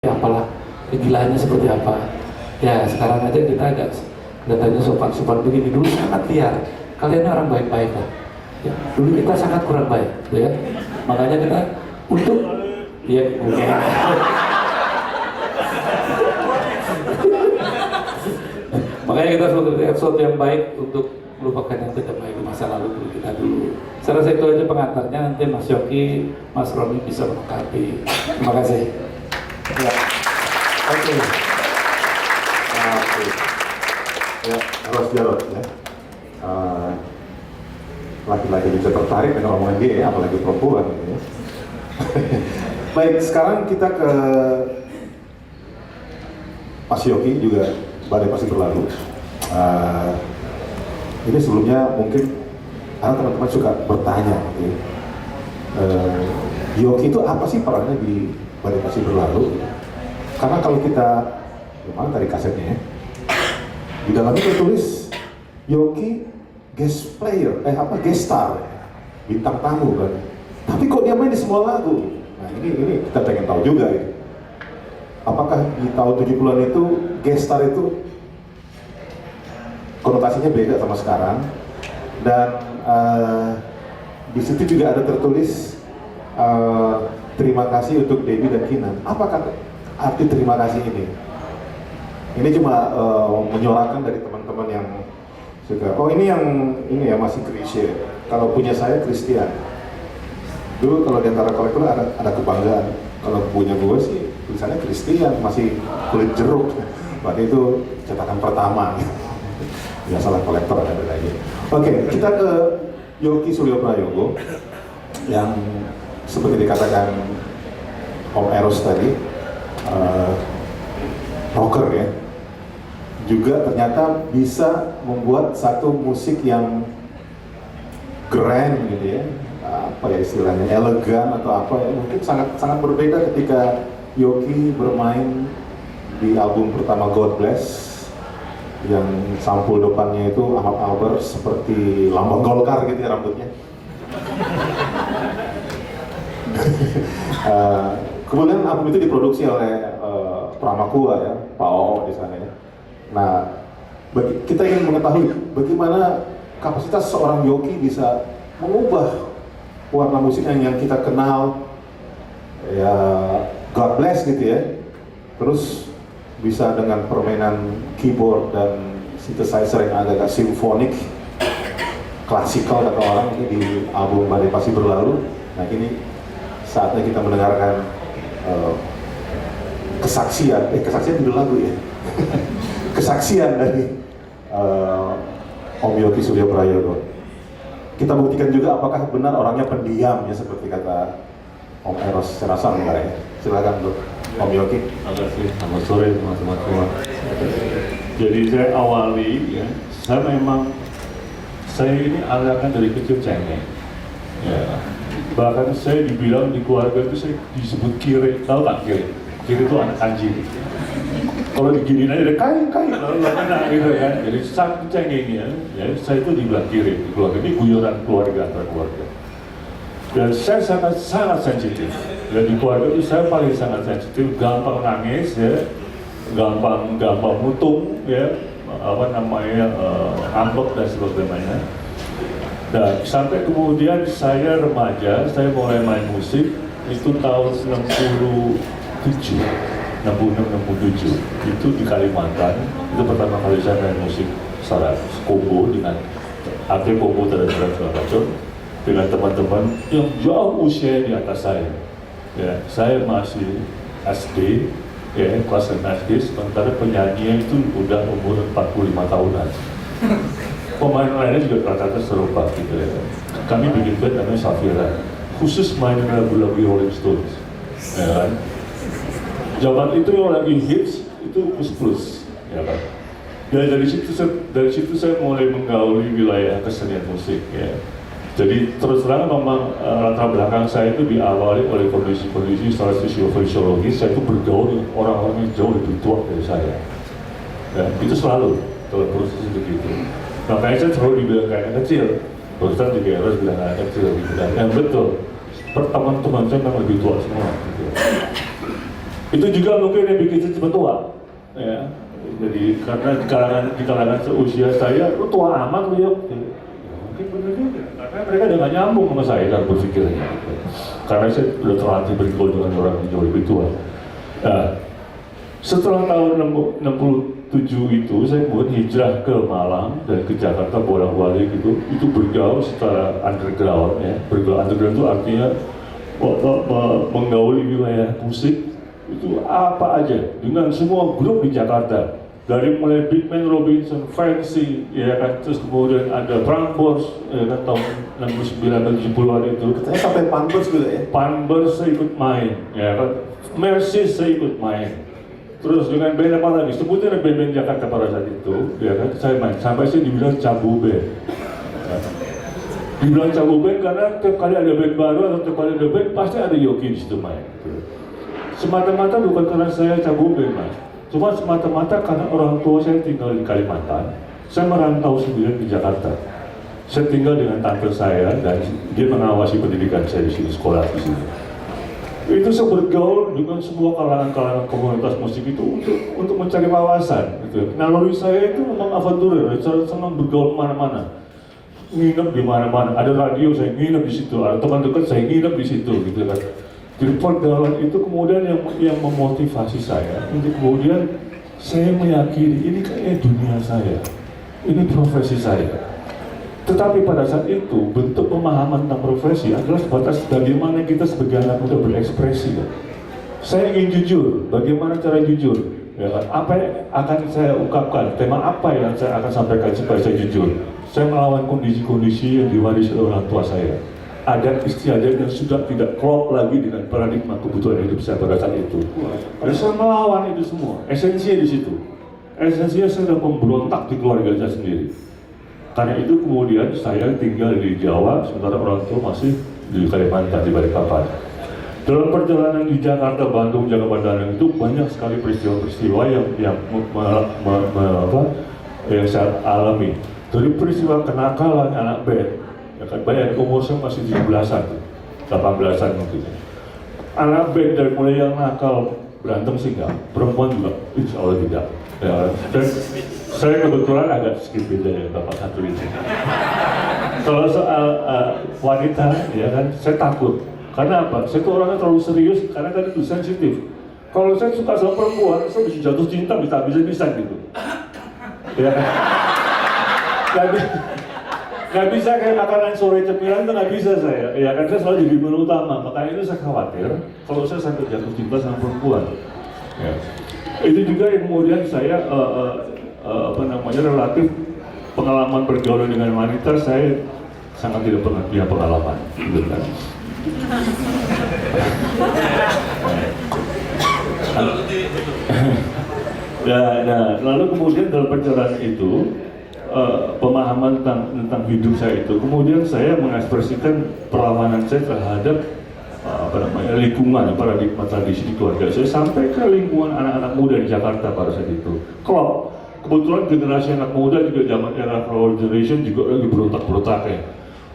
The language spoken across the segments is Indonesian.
apalah, kegilaannya seperti apa. Ya sekarang aja kita agak kelihatannya sopan-sopan begini, dulu sangat liar. Kalian orang baik-baik lah. Ya, dulu kita sangat kurang baik, ya. Makanya kita untuk ya oke. Makanya kita harus melakukan sesuatu yang baik untuk melupakan yang tidak baik di masa lalu kita dulu. Saya rasa itu aja pengantarnya, nanti Mas Yoki, Mas Roni bisa melengkapi. Terima kasih. Ya. Oke. Oke. Ya, harus Jarod ya. Laki-laki bisa tertarik dengan omongan dia ya, apalagi perempuan gitu ya. Baik, sekarang kita ke Mas Yoki juga badai pasti berlalu. Ini sebelumnya mungkin teman-teman suka bertanya gitu ya. Yoki itu apa sih perannya di badai pasti berlalu? Karena kalau kita, gimana tadi kasetnya ya, di dalamnya tertulis Yoki guest player, guest star, bintang tamu kan. Tapi kok dia main di semua lagu? Nah ini kita pengen tahu juga gitu. Apakah di tahun 70-an itu guest star itu konotasinya beda sama sekarang? Dan di situ juga ada tertulis terima kasih untuk Debbie dan Kinan. Apa kata arti terima kasih ini? Ini cuma menyorakan dari teman-teman yang suka. Oh ini ya masih klise. Kalau punya saya Christian. Dulu kalau di antara kolektor ada kebanggaan. Kalau punya gue sih tulisannya Christian, masih kulit jeruk. Berarti itu cetakan pertama. Biasalah kolektor ada lagi. Oke, kita ke Yoki Suryo Prayogo yang seperti dikatakan Om Eros tadi, rocker ya. Juga ternyata bisa membuat satu musik yang grand gitu ya, apa ya istilahnya, elegan atau apa ya, mungkin sangat berbeda ketika Yoki bermain di album pertama God Bless yang sampul depannya itu Ahmad Albar seperti lambang Golkar gitu ya rambutnya. Kemudian album itu diproduksi oleh Pramakua ya, Pak Oo di sana ya. Nah, kita ingin mengetahui bagaimana kapasitas seorang Yoki bisa mengubah warna musik yang kita kenal ya, God Bless gitu ya, terus bisa dengan permainan keyboard dan synthesizer yang agak simfonik, klasikal kata orang, ini di album Badai Pasti Berlalu. Nah ini saatnya kita mendengarkan kesaksian judul lagu ya. Kesaksian dari Om Yoki Suryo Prayogo. Kita buktikan juga apakah benar orangnya pendiam ya, seperti kata Om Eros. Saya rasa enggak ya. Silakan Bro, Om Yoki. Terima kasih. Selamat sore teman-teman semua. Jadi saya awali ya, saya ini anaknya dari kecil cengeng. Ya. Bahkan saya dibilang di keluarga itu saya disebut kiri, tahu nggak kiri? Kiri itu anak anjing. Kalau diginiin aja ada kain lalu enak gitu kan. Jadi saking cengengnya, ya saya itu dibilang kiri di keluarga. Ini guyonan keluarga antar keluarga. Dan saya sangat sensitif. Dan di keluarga itu saya paling sangat sensitif, gampang nangis ya, gampang mutung ya, ngambek dan sebagainya. Dan sampai kemudian saya remaja, saya mulai main musik itu tahun 66-67 itu di Kalimantan. Itu pertama kali saya main musik secara kombo dengan akhir kombo terhadap segala macam dengan teman-teman yang jauh usia di atas saya. Ya, saya masih SD, ya kelas 6 SD, sementara penyanyi itu udah umur 45 tahunan. Pemain lainnya juga rata-rata serupa gitu ya. Kami bikin band namanya Safira, khusus mainin lagu-lagu Rolling Stones, ya kan. Zaman itu yang lagi hits itu plus, ya kan. Dan dari situ saya mulai menggauli wilayah kesenian musik, ya. Jadi terus terang memang latar belakang saya itu diawali oleh kondisi-kondisi secara fisiologis. Saya itu bergaul dengan orang-orang yang jauh lebih tua dari saya. Ya, itu selalu dalam proses begitu. Makanya saya selalu dibilang kayak anak kecil. Barusan juga harus bilang anak kecil gitu. Dan betul, teman-teman saya memang lebih tua semua. Gitu. Itu juga mungkin yang bikin saya cepat tua, ya. Jadi karena di kalangan seusia saya, lu tua amat lu ya. Mungkin benar juga, karena mereka udah gak nyambung sama saya cara berpikirnya. Karena saya udah terlatih bergaul dengan orang yang jauh lebih tua. Nah, setelah tahun 67 itu saya kemudian hijrah ke Malang dan ke Jakarta bolak-balik gitu. Itu bergaul secara underground ya. Bergaul underground itu artinya menggauli wilayah musik itu apa aja dengan semua grup di Jakarta. Dari mulai Big Man Robinson, Fancy, ya kan, terus kemudian ada Prambors, ya kan, tahun 69 dan 70-an itu. Katanya sampai Panbers juga ya? Panbers saya ikut main, ya kan, Mercies saya ikut main. Terus dengan band apa lagi? Sebutnya ada band-band Jakarta pada saat itu, ya kan, saya main. Sampai saya dibilang Cabu Band. Ya. Dibilang Cabu Band karena tiap kali ada band baru atau tiap kali ada band, pasti ada Yogi di situ main. Semata-mata bukan karena saya Cabu Band, Mas. Cuma semata-mata karena orang tua saya tinggal di Kalimantan, saya merantau sendirian di Jakarta. Saya tinggal dengan tante saya dan dia mengawasi pendidikan saya di sini, sekolah di sini. Itu saya bergaul dengan semua kalangan-kalangan komunitas musik itu untuk mencari wawasan. Gitu. Naluri saya itu memang avanturir, saya senang bergaul mana-mana, nginep di mana-mana. Ada radio saya nginep di situ, ada teman dekat saya nginep di situ, gitu kan. Jadi pergaulan itu kemudian yang memotivasi saya untuk kemudian saya meyakini ini kayaknya dunia saya, ini profesi saya. Tetapi pada saat itu bentuk pemahaman tentang profesi adalah sebatas bagaimana kita sebagai anak muda berekspresi. Kan? Saya ingin jujur, bagaimana cara jujur? Ya kan? Apa yang akan saya ungkapkan? Tema apa yang saya akan sampaikan supaya saya jujur? Saya melawan kondisi-kondisi yang diwarisi oleh orang tua saya. Adat istiadat yang sudah tidak klop lagi dengan paradigma kebutuhan hidup saya pada saat itu. Dan saya melawan itu semua. Esensinya di situ. Esensinya saya sudah memberontak di keluarga saya sendiri. Karena itu kemudian saya tinggal di Jawa, sementara orang tua masih di Kalimantan, di Balikpapan. Dalam perjalanan di Jakarta, Bandung, Jakarta itu banyak sekali peristiwa-peristiwa yang saya alami. Dari peristiwa kenakalan anak band, ya kan, banyak umur saya masih 17-an, 18-an mungkin. Anak band dari mulai yang nakal, berantem sih enggak, perempuan juga, insya Allah tidak. Ya, dan saya kebetulan agak sedikit beda ya Bapak satu ini. Kalau soal wanita, ya kan, saya takut. Karena apa? Saya tuh orangnya terlalu serius, karena tadi itu sensitif. Kalau saya suka sama perempuan, saya bisa jatuh cinta, bisa gitu. Ya kan? Gak bisa kayak makanan sore cemilan itu gak bisa saya. Ya kan, saya selalu jadi menu utama. Makanya itu saya khawatir kalau saya sampai jatuh cinta sama perempuan. Ya. Itu juga yang kemudian saya relatif pengalaman pergaulan dengan wanita saya sangat tidak pernah punya pengalaman. Gitu kan. Nah, lalu kemudian dalam perjalanan itu pemahaman tentang hidup saya itu, kemudian saya mengekspresikan perlawanan saya terhadap lingkungan, paradigma tradisi di keluarga saya sampai ke lingkungan anak-anak muda di Jakarta pada saat itu. Klop, kebetulan generasi anak muda juga zaman era Flower Generation juga lagi berontak-berontaknya.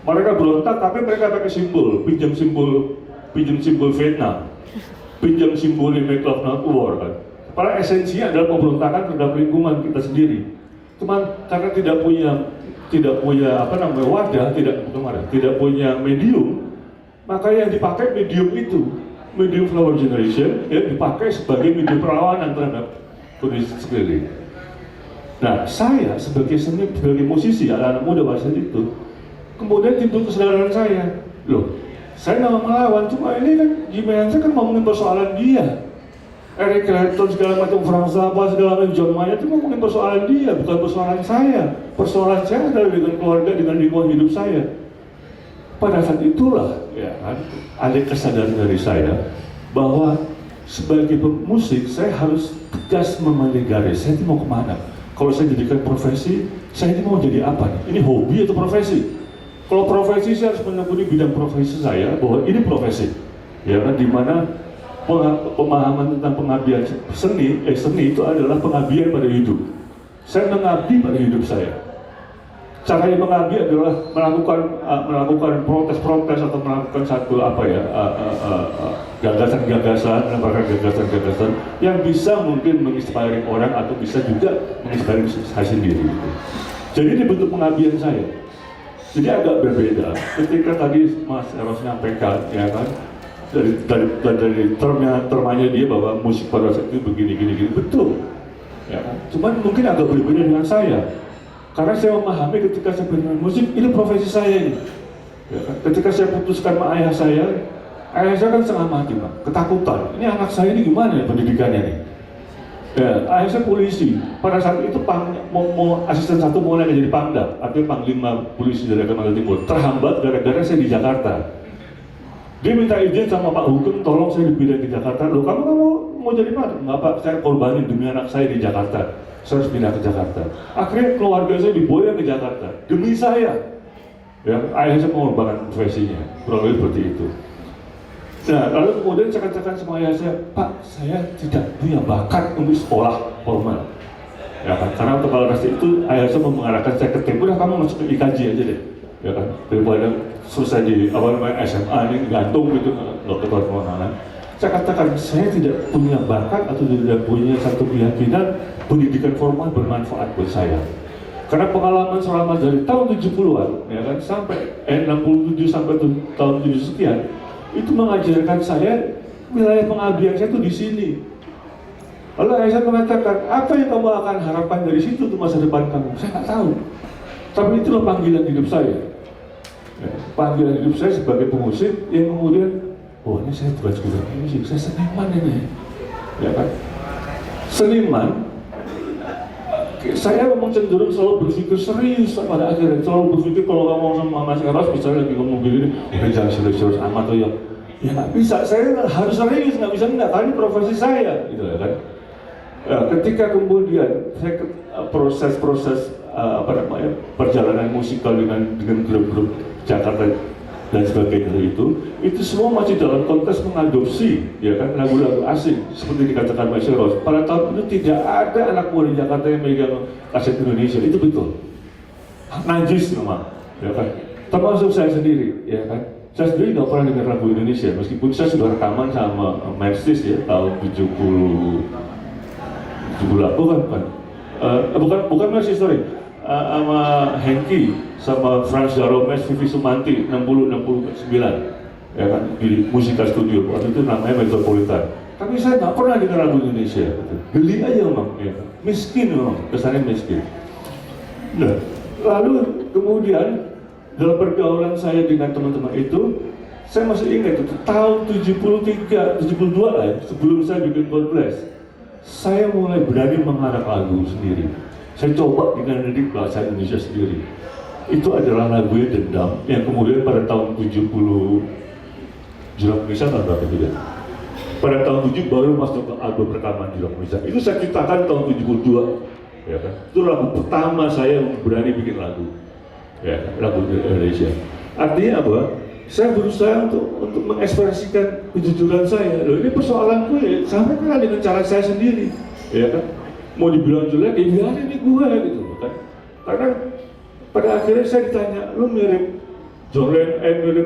Mereka berontak tapi mereka pakai simbol, pinjam simbol Vietnam, pinjam simbol Make Love Not War kan. Padahal esensinya adalah pemberontakan terhadap lingkungan kita sendiri. Cuman karena tidak punya wadah, tidak punya medium, maka yang dipakai medium itu, medium Flower Generation, ya dipakai sebagai medium perlawanan terhadap kondisi sekeliling. Nah, saya sebagai musisi, anak muda pada saat itu, kemudian timbul kesadaran saya, loh, saya nggak melawan, cuma ini kan Jimi Hendrix kan ngomongin persoalan dia. Eric Clapton segala macam, Frank Zappa segala macam, John Mayer itu ngomongin persoalan dia, bukan persoalan saya. Persoalan saya adalah dengan keluarga, dengan lingkungan hidup saya. Pada saat itulah, ya kan, ada kesadaran dari saya bahwa sebagai pemusik saya harus tegas memilih garis. Saya ini mau kemana? Kalau saya jadikan profesi, saya ini mau jadi apa nih? Ini hobi atau profesi? Kalau profesi saya harus menekuni bidang profesi saya bahwa ini profesi, ya kan, di mana pemahaman tentang pengabdian seni itu adalah pengabdian pada hidup. Saya mengabdi pada hidup saya. Cara yang mengabdi adalah melakukan protes-protes atau melakukan satu gagasan-gagasan, menampilkan gagasan-gagasan yang bisa mungkin menginspirasi orang atau bisa juga menginspirasi saya sendiri. Jadi ini bentuk pengabdian saya. Jadi agak berbeda. Ketika tadi Mas Eros menyampaikan, ya kan, dari termanya dia bahwa musik pada saat itu begini, betul. Ya kan? Cuman mungkin agak berbeda dengan saya. Karena saya memahami ketika saya bermain musik, ini profesi saya ini. Ya kan? Ketika saya putuskan sama ayah saya kan setengah mati, Pak, ketakutan. Ini anak saya ini gimana ya pendidikannya nih? Ya, ayah saya polisi. Pada saat itu asisten satu mau naik jadi pangdam, artinya panglima polisi dari Kalimantan Timur. Terhambat gara-gara saya di Jakarta. Dia minta izin sama Pak Hukum, tolong saya dipindah ke Jakarta. Loh, kamu mau jadi mana? Nggak Pak, saya korbanin demi anak saya di Jakarta. Saya harus pindah ke Jakarta. Akhirnya keluarga saya diboyong ke Jakarta demi saya. Ya, ayah saya mengorbankan profesinya, kurang lebih seperti itu. Nah, lalu kemudian saya katakan sama ayah saya, Pak, saya tidak punya bakat untuk sekolah formal. Ya kan, karena untuk kepala itu ayah saya mengarahkan saya ke tim, udah kamu masuk ke IKJ aja deh. Ya kan, daripada selesai di SMA ini gantung gitu, nggak keluar kemana-mana. Saya katakan, saya tidak punya bakat atau tidak punya satu keyakinan pendidikan formal bermanfaat buat saya. Karena pengalaman selama dari tahun 70-an, ya kan, sampai 67 sampai tahun 70 sekian, itu mengajarkan saya wilayah pengabdian saya itu di sini. Lalu saya mengatakan, apa yang kamu akan harapkan dari situ untuk masa depan kamu? Saya nggak tahu. Tapi itulah panggilan hidup saya. Ya, panggilan hidup saya sebagai pemusik yang kemudian, oh ini saya bukan sekedar musik, saya seniman ini. Ya kan? Seniman, saya memang cenderung selalu berpikir serius pada akhirnya. Selalu berpikir kalau ngomong sama Mas Eros, misalnya lagi ngomong begini, jangan serius-serius amat tuh ya. Ya nggak bisa, saya harus serius, nggak bisa enggak, karena ini profesi saya, gitu ya kan. Ya, ketika kemudian saya proses-proses perjalanan musikal dengan grup-grup Jakarta dan sebagainya itu semua masih dalam konteks mengadopsi, ya kan, lagu-lagu asing seperti dikatakan Mas Eros. Pada tahun itu tidak ada anak muda di Jakarta yang megang kaset Indonesia, itu betul. Najis memang, ya kan. Termasuk saya sendiri, ya kan. Saya sendiri nggak pernah dengar lagu Indonesia, meskipun saya sudah rekaman sama Mercis ya tahun 78, bukan Mercis, sorry. Sama Henky, sama Franz Daromes, Vivi Sumanti, 60-69, ya kan, di Musika Studio, waktu itu namanya Metropolitan. Tapi saya nggak pernah dengar lagu Indonesia, gitu. Geli aja memang, ya. Miskin memang, kesannya miskin. Nah, lalu kemudian dalam pergaulan saya dengan teman-teman itu, saya masih ingat itu tahun 73, 72 lah ya, sebelum saya bikin God Bless, saya mulai berani mengharap lagu sendiri. Saya coba dengan lirik bahasa Indonesia sendiri. Itu adalah lagunya Dendam yang kemudian pada tahun 70 Jurang Indonesia tahun berapa itu ya? Pada tahun 7 baru masuk ke album rekaman Jurang Indonesia. Itu saya ciptakan tahun 72, ya kan? Itu lagu pertama saya yang berani bikin lagu, ya kan? Lagu Indonesia. Artinya apa? Saya berusaha untuk mengekspresikan kejujuran saya. Loh, ini persoalanku ya, sampaikan dengan cara saya sendiri, ya kan? Mau dibilang jelek, ya biarin ini gue gitu kan. Karena pada akhirnya saya ditanya, lu mirip John Lennon,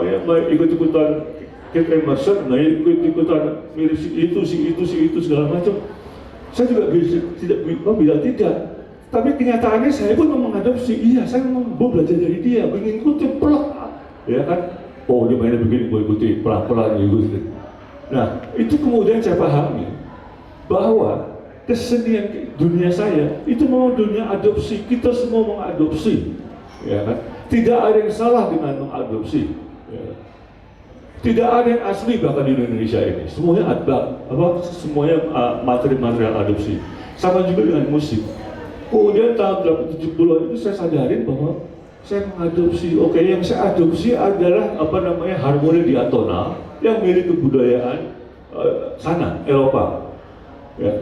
mirip ikut-ikutan Kate Emerson, nggak ikut-ikutan mirip si itu segala macam. Saya juga tidak bilang tidak. Tapi kenyataannya saya pun mau mengadopsi, iya saya memang belajar dari dia, ingin ikutin pelak, ya kan. Oh dia mainnya begini, gue ikuti pelan-pelan gitu. Nah itu kemudian saya pahami bahwa kesenian dunia saya itu memang dunia adopsi, kita semua mengadopsi, ya kan? Tidak ada yang salah dengan mengadopsi, ya. Tidak ada yang asli bahkan di Indonesia ini, semuanya semuanya materi-material adopsi. Sama juga dengan musik. Kemudian tahun 70-an itu saya sadarin bahwa saya mengadopsi, oke, yang saya adopsi adalah harmoni diatonal yang milik kebudayaan sana, Eropa. Ya.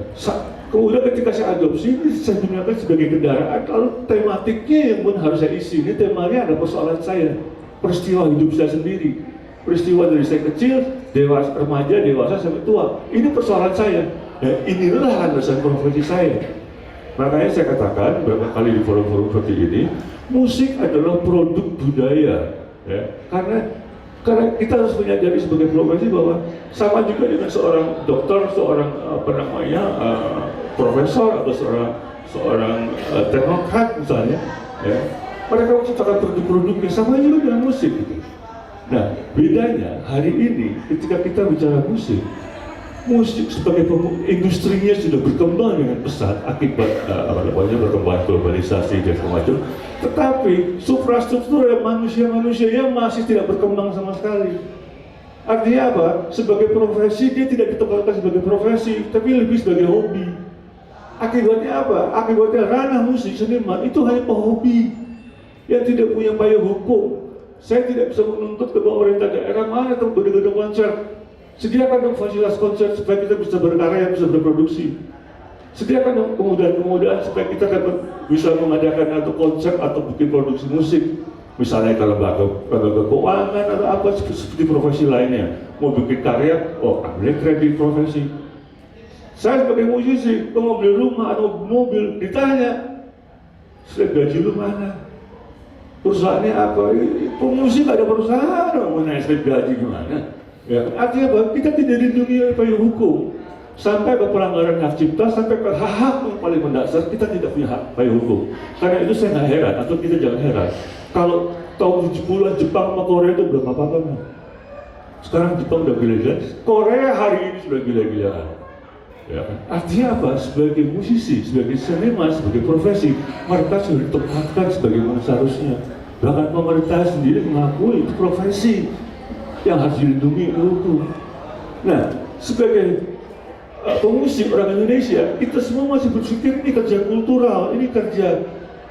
Kemudian ketika saya adopsi ini saya gunakan sebagai kendaraan, lalu tematiknya yang pun harus saya isi. Ini temanya ada persoalan saya, peristiwa hidup saya sendiri, peristiwa dari saya kecil, dewasa, remaja, dewasa sampai tua. Ini persoalan saya. Dan inilah landasan profesi saya. Makanya saya katakan beberapa kali di forum-forum seperti ini, musik adalah produk budaya, ya. Karena kita harus menyadari sebagai profesi bahwa sama juga dengan seorang dokter, seorang profesor atau seorang teknokrat misalnya, ya. Mereka menciptakan produk-produk yang sama juga dengan musik. Gitu. Nah, bedanya hari ini ketika kita bicara musik sebagai industrinya sudah berkembang dengan pesat akibat perkembangan globalisasi dan semacam. Tetapi suprastruktur manusia-manusianya masih tidak berkembang sama sekali. Artinya apa? Sebagai profesi dia tidak ditempatkan sebagai profesi, tapi lebih sebagai hobi. Akibatnya apa? Akibatnya ranah musik seniman itu hanya pehobi yang tidak punya payung hukum. Saya tidak bisa menuntut ke pemerintah daerah mana tempat gedung konser. Sediakan dong fasilitas konser supaya kita bisa berkarya, bisa berproduksi. Sediakan dong kemudahan-kemudahan supaya kita dapat bisa mengadakan atau konser atau bikin produksi musik. Misalnya kalau lembaga keuangan atau apa seperti profesi lainnya. Mau bikin karya, ambil kredit profesi. Saya sebagai musisi, mau beli rumah atau mobil, ditanya, sudah gaji lu mana? Perusahaannya apa? Pemusik ada perusahaan, mana slip gaji gimana? Ya, artinya apa? Kita tidak dilindungi oleh payung hukum. Sampai ke pelanggaran hak cipta, sampai ke hak yang paling mendasar, kita tidak punya hak payung hukum. Karena itu saya nggak heran, atau kita jangan heran. Kalau tahun 70-an Jepang sama Korea itu belum apa-apa. Sekarang Jepang udah gila-gilaan, Korea hari ini sudah gila-gilaan. Ya, artinya apa? Sebagai musisi, sebagai seniman, sebagai profesi, mereka sudah ditempatkan sebagaimana seharusnya. Bahkan pemerintah sendiri mengakui itu profesi yang harus dilindungi oleh hukum. Nah, sebagai pemusik orang Indonesia, kita semua masih berpikir ini kerja kultural, ini kerja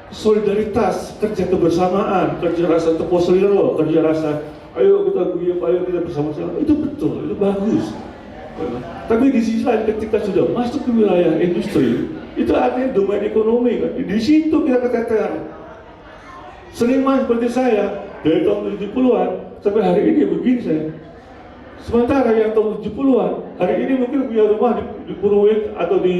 solidaritas, kerja kebersamaan, kerja rasa tepuk seliro, kerja rasa ayo kita guyup, ayo kita bersama-sama. Itu betul, itu bagus. Tapi di sisi lain ketika sudah masuk ke wilayah industri, itu artinya domain ekonomi kan. Di situ kita keteteran. Seniman seperti saya dari tahun 70-an sampai hari ini begini saya. Sementara yang tahun 70-an hari ini mungkin punya rumah di Purwit atau di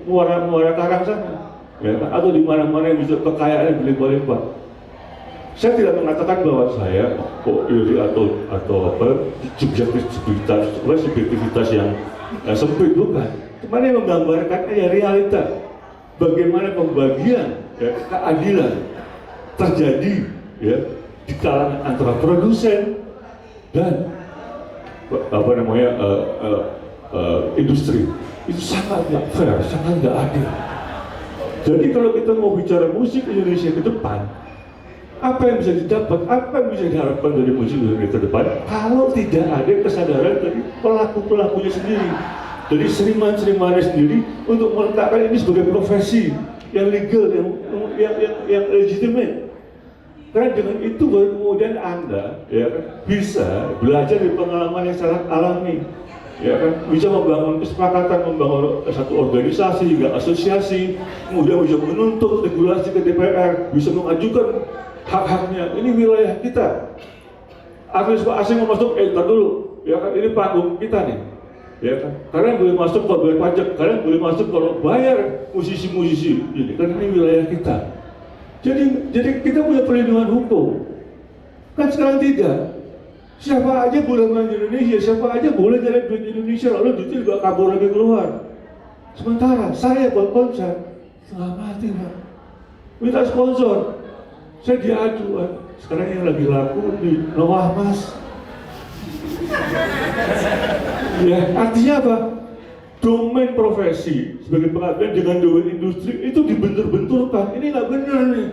muara karang sana, ya, atau di mana-mana yang bisa kekayaan berlimpah-limpah. Saya tidak mengatakan bahwa saya iri atau subjektivitas yang sempit, bukan. Cuma yang menggambarkan realita bagaimana pembagian keadilan terjadi di kalangan antara produsen dan industri. Itu sangat nggak fair, sangat nggak adil. Jadi kalau kita mau bicara musik Indonesia ke depan, apa yang bisa didapat, apa yang bisa diharapkan dari musik Indonesia ke depan kalau tidak ada kesadaran dari pelaku-pelakunya sendiri, dari seniman-senimannya sendiri untuk meletakkan ini sebagai profesi yang legal, yang legitimate. Karena dengan itu baru kemudian Anda bisa belajar dari pengalaman yang sangat alami, bisa membangun kesepakatan, membangun satu organisasi hingga asosiasi, kemudian bisa menuntut regulasi ke DPR, bisa mengajukan hak-haknya. Ini wilayah kita. Artis asing mau masuk, entar dulu, ini panggung kita nih, Kalian boleh masuk kalau bayar pajak, kalian boleh masuk kalau bayar musisi-musisi, karena ini wilayah kita. Jadi kita punya perlindungan hukum. Kan sekarang tidak. Siapa aja boleh main di Indonesia, siapa aja boleh jalan duit di Indonesia, lalu duitnya juga kabur lagi keluar. Sementara saya buat konser, setengah mati Pak. Minta sponsor, saya diadu. Sekarang yang lagi laku di Noah Mas. Ya, artinya apa? Domain profesi sebagai pengabdian dengan domain industri itu dibentur-benturkan. Ini nggak benar nih,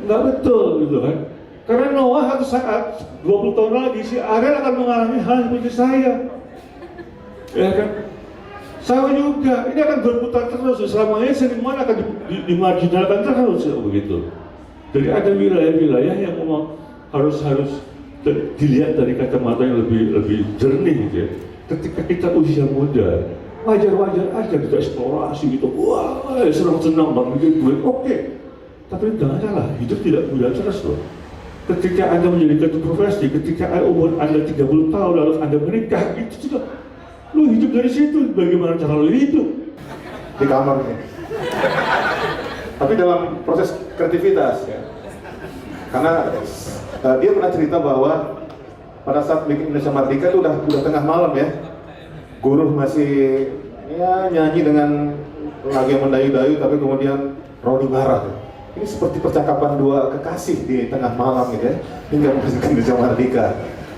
nggak betul gitu kan? Karena Noah satu saat 20 tahun lagi si Ariel akan mengalami hal seperti saya, ya kan? Saya juga, ini akan berputar terus. Selamanya seniman akan dimarginalkan terus, begitu. Jadi ada wilayah-wilayah yang memang harus dilihat dari kacamata yang lebih jernih, gitu ya. Ketika kita usia muda, wajar-wajar aja kita eksplorasi gitu, wah senang-senang banget bikin duit, oke. Tapi jangan salah, hidup tidak mudah terus loh. Ketika Anda menjadi satu profesi, ketika umur Anda 30 tahun lalu Anda menikah, itu sudah lo hidup dari situ. Bagaimana cara lo hidup? Di kamar nih. Tapi dalam proses kreativitas ya. Karena dia pernah cerita bahwa pada saat bikin Indonesia Merdeka itu udah tengah malam ya. Guru masih ya nyanyi dengan lagu yang mendayu-dayu, tapi kemudian Roni marah. Ini seperti percakapan dua kekasih di tengah malam gitu ya, hingga musik Indonesia Merdeka.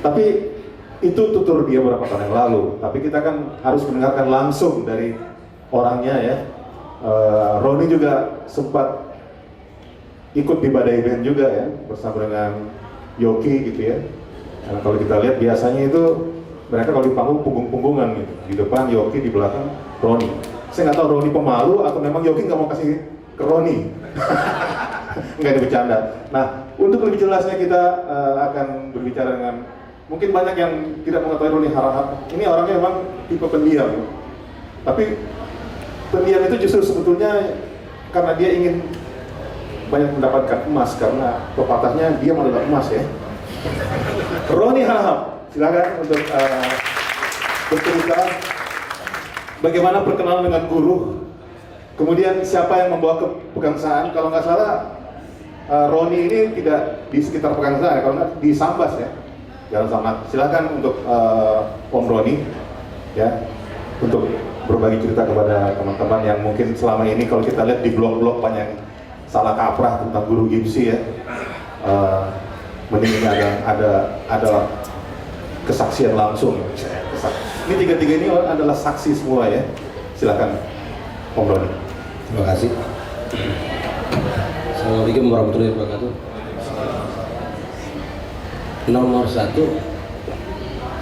Tapi itu tutur dia beberapa tahun yang lalu. Tapi kita kan harus mendengarkan langsung dari orangnya ya. Roni juga sempat ikut di Badai Band juga ya, bersama dengan Yoki gitu ya. Karena kalau kita lihat biasanya itu mereka kalau di panggung punggung-punggungan gitu, di depan Yoki, di belakang Roni. Saya nggak tahu Roni pemalu atau memang Yoki nggak mau kasih ke Roni. Nggak bercanda. Nah, untuk lebih jelasnya kita akan berbicara dengan, mungkin banyak yang tidak mengetahui Roni Harahap. Ini orangnya memang tipe pendiam, tapi pendiam itu justru sebetulnya karena dia ingin banyak mendapatkan emas, karena pepatahnya diam adalah emas ya. Roni Harahap, silakan untuk bercerita bagaimana perkenalan dengan guru, kemudian siapa yang membawa ke Pegangsaan. Kalau nggak salah Roni ini tidak di sekitar Pegangsaan, kalau nggak di Sambas ya, Jalan Samad. Silakan untuk Om Roni ya, untuk berbagi cerita kepada teman-teman yang mungkin selama ini kalau kita lihat di blog-blog banyak salah kaprah tentang guru Gipsy ya. Mending ini ada kesaksian langsung. Ini tiga-tiga ini adalah saksi semua ya. Silakan Om Roni. Terima kasih. Assalamualaikum warahmatullahi wabarakatuh. Nomor satu,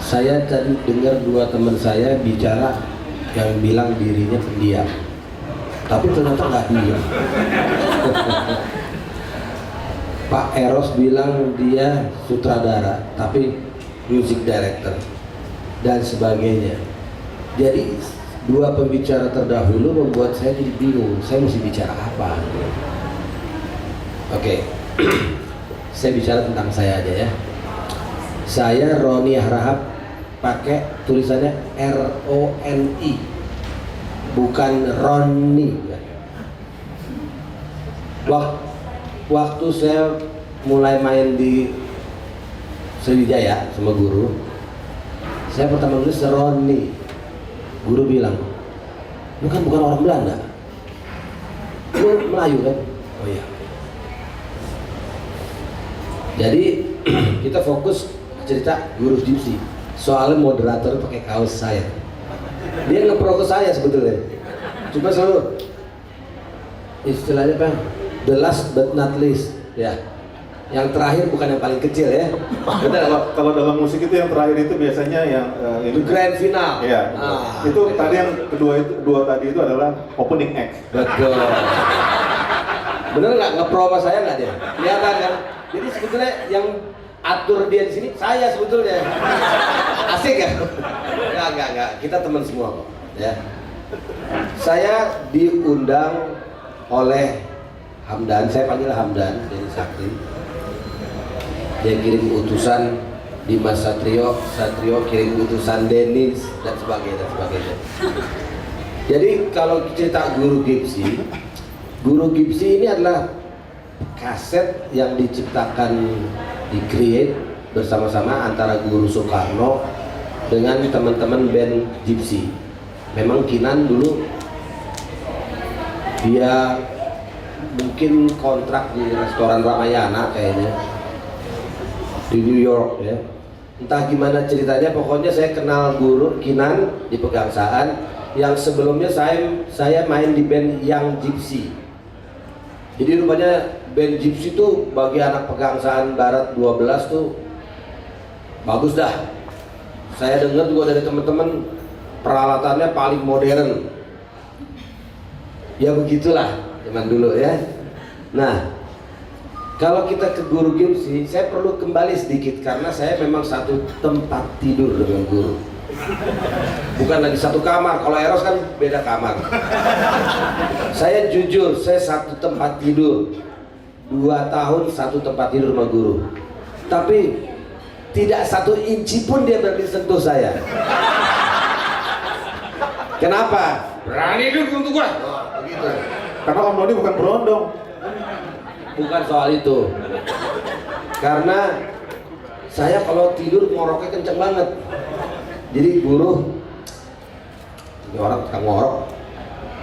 saya tadi dengar dua teman saya bicara yang bilang dirinya pendiam, tapi ternyata nggak diam. Pak Eros bilang dia sutradara, tapi music director dan sebagainya. Jadi dua pembicara terdahulu membuat saya jadi bingung, saya mesti bicara apa? Oke, saya bicara tentang saya aja ya. Saya Roni Harahap, pakai tulisannya R-O-N-I, bukan Roni. Waktu saya mulai main di Sriwijaya sama guru, saya pertama nulis Roni. Guru bilang, lu kan bukan orang Belanda, lu Melayu kan? Oh iya. Jadi kita fokus cerita guru Gipsy. Soalnya moderator pakai kaos saya, dia ngepro ke saya sebetulnya. Cuma selalu istilahnya apa? The last but not least, ya. Yang terakhir bukan yang paling kecil ya. Kalau dalam musik itu yang terakhir itu biasanya yang itu grand final. Iya. Itu betul. tadi yang dua tadi itu adalah opening act. Betul. Bener nggak ngepro sama saya nggak dia? Kelihatan kan? Jadi sebetulnya yang atur dia di sini saya sebetulnya. Asik ya? Enggak. Kita teman semua kok. Ya. Saya diundang oleh Hamdan, saya panggil Hamdan dari Sakti. Dia kirim utusan Dimas Satrio kirim utusan Dennis dan sebagainya. Jadi kalau cerita guru Gipsy ini adalah kaset yang diciptakan, di-create bersama-sama antara Guru Soekarno dengan teman-teman band Gipsy. Memang Kinan dulu dia mungkin kontrak di restoran Ramayana kayaknya di New York ya. Entah gimana ceritanya, pokoknya saya kenal Guru Kinan di Pegangsaan, yang sebelumnya saya main di band Young Gipsy. Jadi rupanya band Gipsy tuh bagi anak Pegangsaan Barat 12 tuh bagus dah. Saya dengar juga dari teman-teman peralatannya paling modern. Ya begitulah zaman dulu ya. Nah, kalau kita ke Guru Gipsy, saya perlu kembali sedikit karena saya memang satu tempat tidur dengan guru. Bukan lagi satu kamar, kalau Eros kan beda kamar. Saya jujur, saya satu tempat tidur 2 tahun satu tempat tidur sama guru. Tapi tidak 1 inci pun dia berani sentuh saya. Kenapa? Berani dulu untuk gua. Oh, begitu. Karena Om Doni bukan berondong. Bukan soal itu. Karena saya kalau tidur ngoroknya kenceng banget. Jadi guru, ini orang tukang ngorok.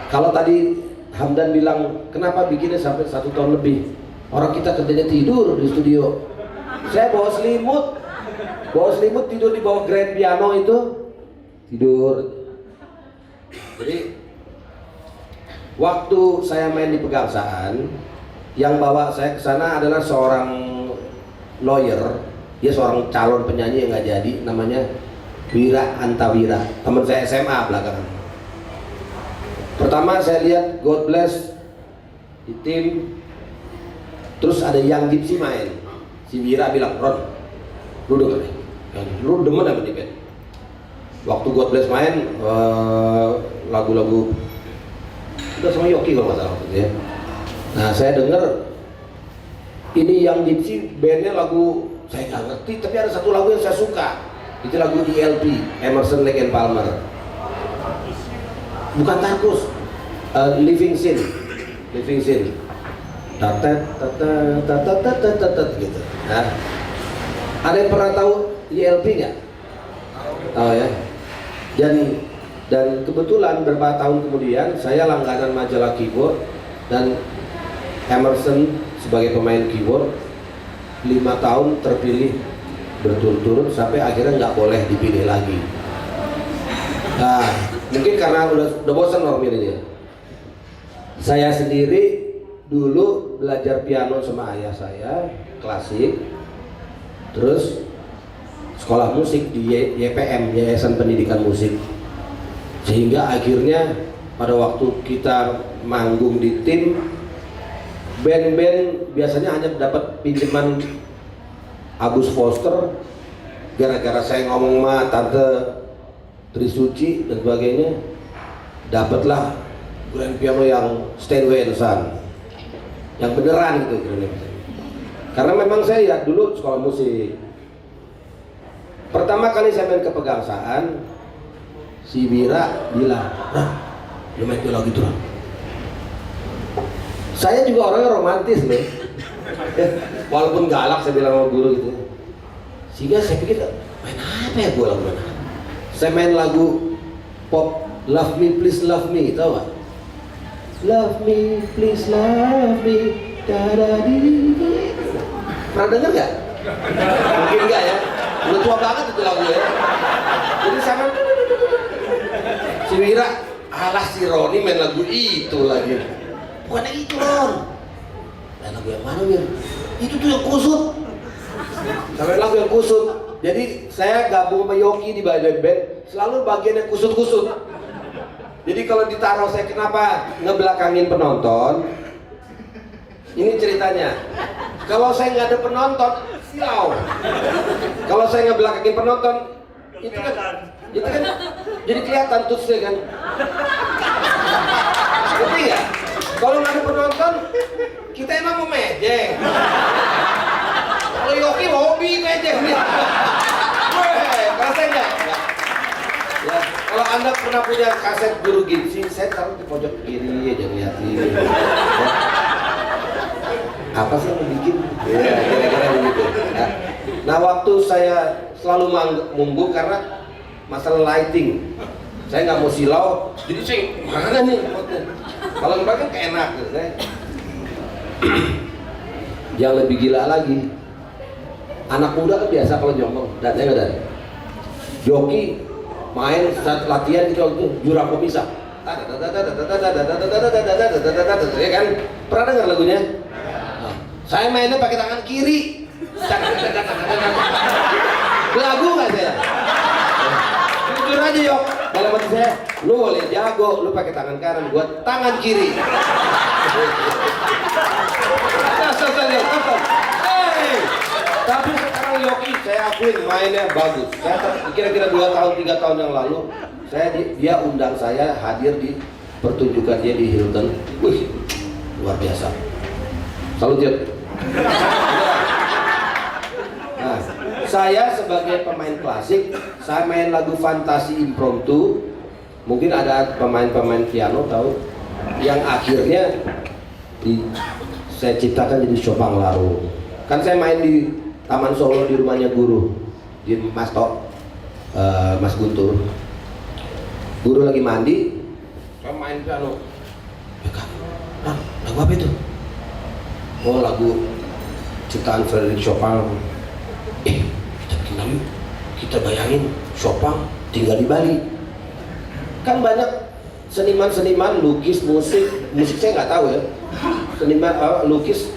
Kalau tadi Hamdan bilang, kenapa bikinnya sampai 1 tahun lebih? Orang kita kerjanya tidur di studio. Saya bawa selimut tidur di bawah grand piano itu, tidur. Jadi waktu saya main di Pegangsaan, yang bawa saya ke sana adalah seorang lawyer, dia seorang calon penyanyi yang nggak jadi, namanya Wira Antawira, teman saya SMA belakangan. Pertama saya lihat God Bless di tim, terus ada Young Gypsy main. Si Wira bilang, Ron, lu denger deh, lu demen apa nih Ben? Waktu God Bless main, lagu-lagu udah sama Yoki kalau nggak salah waktu itu ya. Nah saya denger ini Young Gypsy bandnya lagu saya nggak ngerti, tapi ada satu lagu yang saya suka. Itu lagu ELP, Emerson, Lake and Palmer. Bukan Tarkus, Living Sin, tatat gitu. Nah, ada yang pernah tahu ELP nggak? Tahu ya. Dan kebetulan beberapa tahun kemudian saya langganan majalah keyboard dan Emerson sebagai pemain keyboard 5 tahun terpilih berturut-turut sampai akhirnya nggak boleh dipilih lagi. Nah, mungkin karena udah bosan orang milihnya. Saya sendiri dulu belajar piano sama ayah saya, klasik, terus sekolah musik di YPM, Yayasan Pendidikan Musik. Sehingga akhirnya pada waktu kita manggung di tim, band-band biasanya hanya dapat pinjaman Agus Foster, gara-gara saya ngomong sama Tante Trisuci dan sebagainya, dapatlah grand piano yang Steinway & Son, yang beneran gitu. Karena memang saya ya dulu sekolah musik. Pertama kali saya main ke Pegangsaan, si Wira bilang, "Nah, lu main lagu gitu lah." Saya juga orangnya romantis loh. Walaupun galak saya bilang sama guru gitu. Sehingga saya pikir, main apa ya gue lagu mana? Saya main lagu pop, Love Me Please Love Me, tau gak? Love me, please love me, da-da-di. Pernah denger gak? Mungkin enggak ya? Udah tua banget itu lagu ya. Jadi sama si Wira, alah si Roni main lagu itu lagi. Bukan yang itu Ron. Main lagu yang mana Wir? Itu tuh yang kusut. Sampai lagu yang kusut. Jadi saya gabung sama Yoki di band, selalu bagian yang kusut-kusut. Jadi kalau ditaruh saya kenapa ngebelakangin penonton? Ini ceritanya. Kalau saya nggak ada penonton, silau. Kalau saya ngebelakangin penonton, itu kan jadi kelihatan tutsnya kan. Ngerti ya? Kalau nggak ada penonton, kita emang mau mejeng. Kalau Yoki hobi mejeng nih. Rasain nggak? Ya, kalau Anda pernah punya kaset Guru Gypsy, saya taruh di pojok kiri aja ngeliatin. Ya. Apa sih yang bikin? Ya, kira-kira begitu. Nah, waktu saya selalu manggung karena masalah lighting. Saya nggak mau silau, jadi saya mana nih? Kalau nggak kan keenak gitu. Yang lebih gila lagi, anak muda kan biasa kalau jongkok, dan saya nggak ada. Joki main saat latihan itu jurang pemisah. Ya kan? Pernah dengar lagunya? Saya mainnya pakai tangan kiri. Lagu nggak saya? Jujur aja Yok, dalam hati saya, lu boleh jago, lu pakai tangan kanan, buat tangan kiri. Tapi sekarang Yoki, saya akuin mainnya bagus. Saya kira-kira 2 tahun, 3 tahun yang lalu, dia undang saya hadir di pertunjukan dia di Hilton. Wih, luar biasa. Salut ya. Nah, saya sebagai pemain klasik, saya main lagu Fantasi Impromptu. Mungkin ada pemain-pemain piano tahu yang akhirnya saya ciptakan jadi Shopang Larung. Kan saya main di Taman Solo di rumahnya guru, di Mas Tok, Mas Guntur. Guru lagi mandi, saya main piano. Ya kan, lagu apa itu? Oh, lagu ciptaan Frederick Chopin. Kita bikin lagu, kita bayangin Chopin tinggal di Bali. Kan banyak seniman-seniman lukis, musik saya nggak tahu ya. Seniman lukis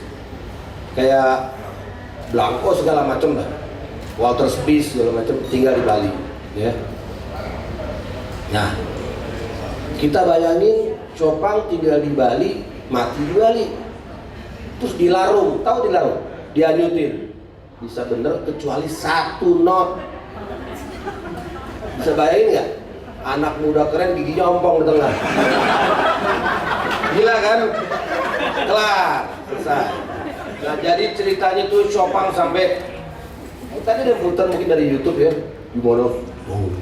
kayak Blanco segala macam lah, Walter Spies segala macam tinggal di Bali, ya. Nah, kita bayangin Chopin tinggal di Bali, mati di Bali, terus dilarung, tahu dilarung? Dianyutin, bisa bener kecuali satu not. Bisa bayangin nggak? Anak muda keren giginya ompong di tengah. Gila kan? Kelar, selesai. Nah, jadi ceritanya tuh Chopin sampai tadi ada putar mungkin dari YouTube ya, gimana?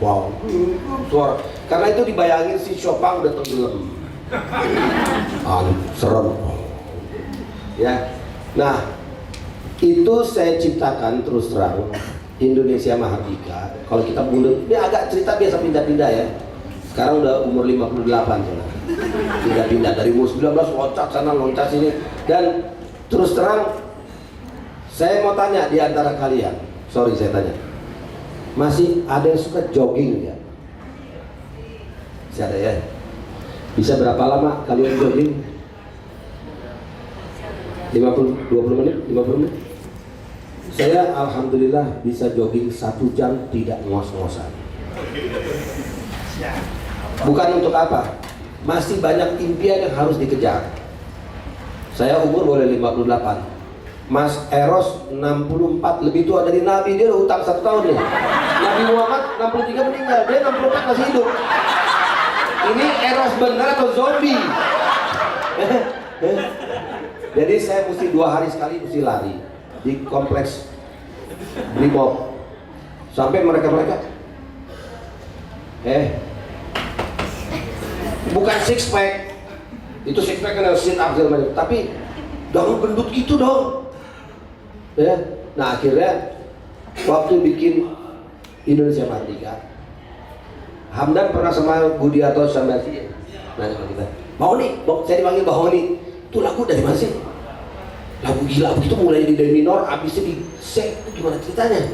Wow, suara. Karena itu dibayangin si Chopin udah tenggelam. Serem. Ya. Nah, itu saya ciptakan terus terang Indonesia Mahardika. Kalau kita bulat, ini agak cerita biasa pindah-pindah ya. Sekarang udah umur 58 soalnya. Pindah-pindah dari umur 19 loncat sana loncat sini. Dan terus terang saya mau tanya di antara kalian, sorry saya tanya, masih ada yang suka jogging ya? Masih ada ya? Bisa berapa lama kalian jogging? 20 menit? 50 menit? Saya alhamdulillah bisa jogging 1 jam tidak ngos-ngosan. Bukan untuk apa? Masih banyak impian yang harus dikejar. Saya umur boleh 58. Mas Eros 64, lebih tua dari Nabi, dia udah utang 1 tahun nih. Nabi Muhammad 63 meninggal, dia 64 masih hidup. Ini Eros bener atau zombie? Jadi saya mesti 2 hari sekali mesti lari di kompleks Brimob sampai mereka bukan six pack, itu six pack kan sit up segala macam, tapi jangan gendut gitu dong ya. Nah akhirnya waktu bikin Indonesia Merdeka, Hamdan pernah sama Budiarto Sambarsi nanya sama kita, saya dipanggil Bang Honi, itu lagu dari mana sih? Lagu gila begitu, mulai di D minor, abisnya di C, itu gimana ceritanya?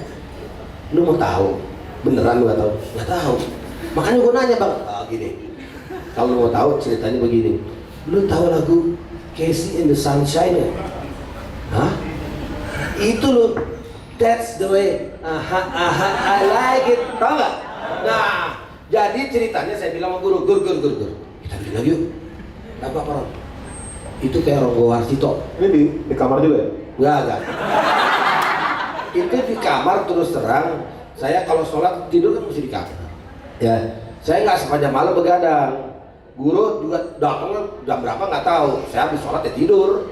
Lu mau tahu? Beneran lu nggak tahu? Nggak tahu. Makanya gue nanya Bang, gini, kalau lu mau tahu ceritanya begini, lu tahu lagu Casey in the Sunshine ya? Hah? Itu lu, that's the way, I like it, tau nggak? Nah, jadi ceritanya saya bilang sama guru, kita bikin lagi yuk. Apa Ron? Itu kayak Ronggo Warsito. Ini di kamar juga ya? Enggak. Itu di kamar terus terang. Saya kalau sholat tidur kan mesti di kamar. Ya, saya nggak sepanjang malam begadang. Guru juga datang jam berapa nggak tahu. Saya habis sholat ya tidur.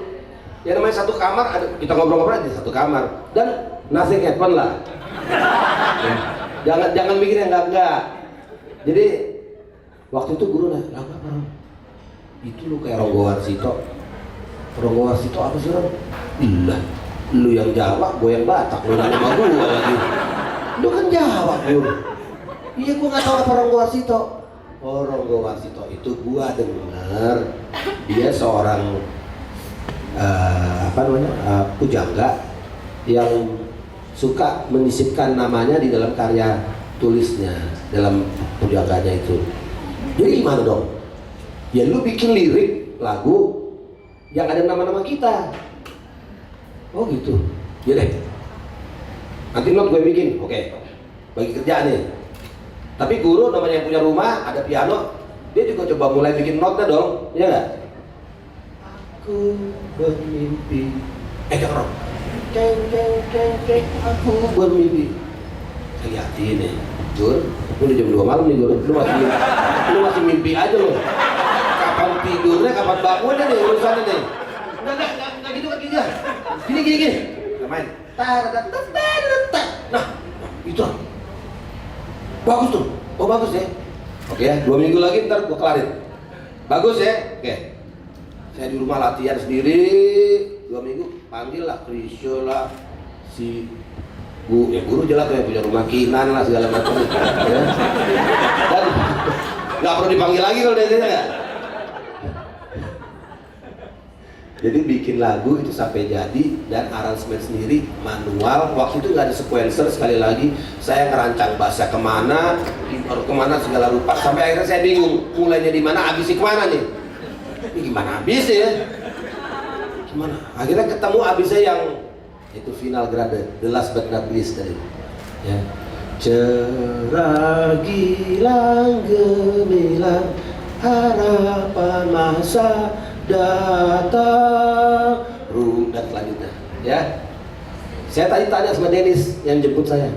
Ya namanya satu kamar, kita ngobrol-ngobrol di satu kamar. Dan nothing happen lah. Ya. Jangan mikir yang enggak. Jadi waktu itu guru nanya, apa Ron? Itu lu kayak Ronggo Warsito. Ronggo Warsito apa sih Ron? Lah, lu yang Jawa, gue yang Batak, lu nanya sama gue lagi. Lu kan Jawa, guru. Iya, gue nggak tahu apa Ronggo Warsito. Oh, Ronggo Warsito itu gua dengar dia seorang pujangga yang suka menyisipkan namanya di dalam karya tulisnya, dalam pujangganya itu. Jadi gimana dong? Ya lu bikin lirik lagu yang ada nama-nama kita. Oh gitu. Ya deh. Nanti not gue bikin. Oke. Bagi kerjaan nih. Tapi guru namanya yang punya rumah, ada piano, dia juga coba mulai bikin notnya dong. Iya enggak? Aku bermimpi. Jangan Ron. Ceng, aku bermimpi. Hati-hati nih. Jur, lu udah jam 2 malam nih Jur. Lu masih mimpi aja lo. Kapan tidurnya, kapan bangunnya nih urusannya nih. Enggak gitu kan gini. Gini. Main. Nah, itu. Bagus tuh. Oh bagus ya. Oke ya, 2 minggu lagi ntar gua kelarin. Bagus ya? Oke. Saya di rumah latihan sendiri 2 minggu, panggil lah Krisyo lah, si guru jelas yang punya rumah, Kinan lah segala macam. Ya. Dan nggak perlu dipanggil lagi kalau dia ya. Jadi bikin lagu itu sampai jadi dan aransemen sendiri manual. Waktu itu nggak ada sequencer, sekali lagi saya ngerancang bahasa kemana segala rupa sampai akhirnya saya bingung mulainya di mana, habisnya kemana nih? Ini gimana habisnya ya? Gimana? Akhirnya ketemu habisnya yang itu final grade, the last but not least tadi. Ya. Cerah gilang gemilang harapan masa datang dan selanjutnya ya. Saya tadi tanya sama Dennis yang jemput saya,